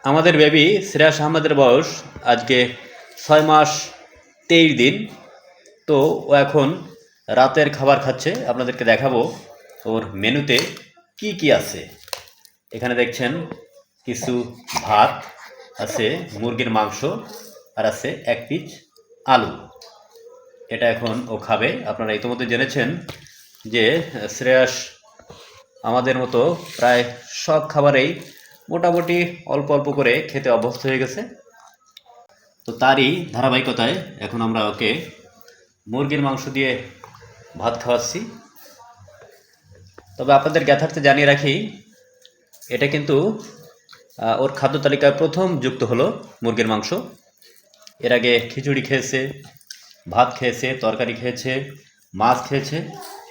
আমাদের বেবি শ্রেয়াস আহমেদের বয়স আজকে 6 মাস 23 দিন। তো ও এখন রাতের খাবার খাচ্ছে। আপনাদেরকে দেখাবো ওর মেনুতে কি কি আছে। এখানে দেখছেন কিছু ভাত আছে, মুরগির মাংস, আর আছে 1 পিস আলু। এটা এখন ও খাবে। আপনারা ইতিমধ্যে জেনেছেন যে শ্রেয়াস আমাদের মতো প্রায় সব খাবারেই মোটামুটি অল্প অল্প করে খেতে অভ্যস্ত হয়ে গেছে। তো তারই ধারাবাহিকতায় এখন আমরা ওকে মুরগির মাংস দিয়ে ভাত খাওয়াচ্ছি। তবে আপনাদের জ্ঞাতার্থে জানিয়ে রাখি, এটা কিন্তু ওর খাদ্য তালিকায় প্রথম যুক্ত হলো মুরগির মাংস। এর আগে খিচুড়ি খেয়েছে, ভাত খেয়েছে, তরকারি খেয়েছে, মাছ খেয়েছে,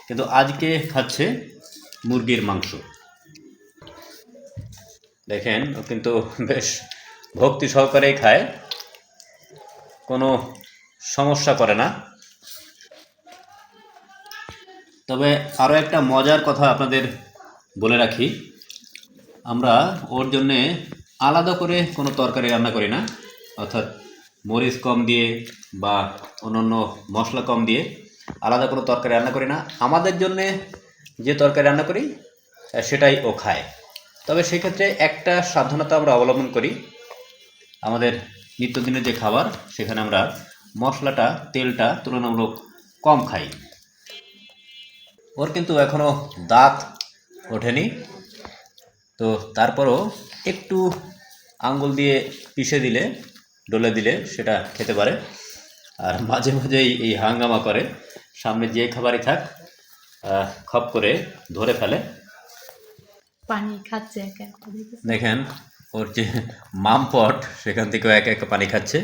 কিন্তু আজকে খাচ্ছে মুরগির মাংস। দেখেন ও কিন্তু বেশ ভক্তি সহকারেই খায়, কোনো সমস্যা করে না। তবে আরও একটা মজার কথা আপনাদের বলে রাখি, আমরা ওর জন্যে আলাদা করে কোনো তরকারি রান্না করি না, অর্থাৎ মরিচ কম দিয়ে বা অন্যান্য মশলা কম দিয়ে আলাদা কোনো তরকারি রান্না করি না। আমাদের জন্যে যে তরকারি রান্না করি সেটাই ও খায়। তবে সেক্ষেত্রে একটা সাবধানতা আমরা অবলম্বন করি। আমাদের নিত্যদিনের যে খাবার সেখানে আমরা মশলাটা, তেলটা তুলনামূলক কম খাই। ওর কিন্তু এখনও দাঁত ওঠেনি, তো তারপরও একটু আঙ্গুল দিয়ে পিষে দিলে, ডলে দিলে সেটা খেতে পারে। আর মাঝে মাঝেই এই হাঙ্গামা করে, সামনে যে খাবারই থাক খপ করে ধরে ফেলে। পানি খাচ্ছে একা। দেখেন ওর যে মামপট, সেখান থেকেও একা একা পানি খাচ্ছে।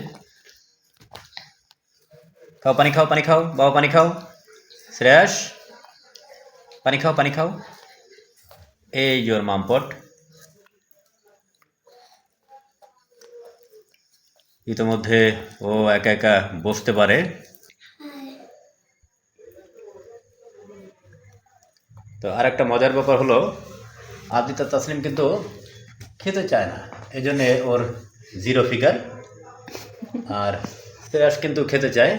খাও, পানি খাও, পানি খাও বাবা, পানি খাও। শ্রেয়াস, পানি খাও, পানি খাও। এই যে ওর মামপট। ইতিমধ্যে ও একা একা বসতে পারে। তো আর একটা মজার ব্যাপার হলো, আদিতা তাসনিম কিন্তু খেতে চায় না, এই জন্যে ওর 0 ফিগার। আর শ্রেয়াস কিন্তু খেতে চায়,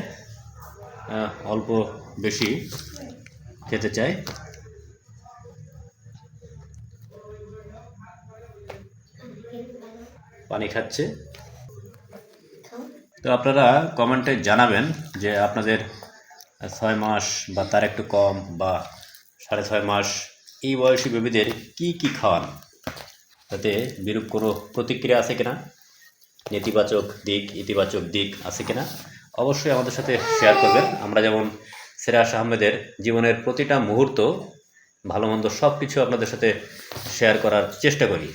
অল্প বেশি খেতে চায়। পানি খাচ্ছে। তো আপনারা কমেন্টে জানাবেন যে আপনাদের 6 মাস বা তার একটু কম বা 6.5 মাস এই বয়সী বেবিদের কি কি খাওয়ান, তাতে বিরূপ কোনো প্রতিক্রিয়া আছে কিনা, নেতিবাচক দিক, ইতিবাচক দিক আছে কিনা অবশ্যই আমাদের সাথে শেয়ার করবেন। আমরা যেমন শ্রেয়াস আহমেদের জীবনের প্রতিটা মুহূর্ত, ভালো মন্দ সব কিছু আপনাদের সাথে শেয়ার করার চেষ্টা করি।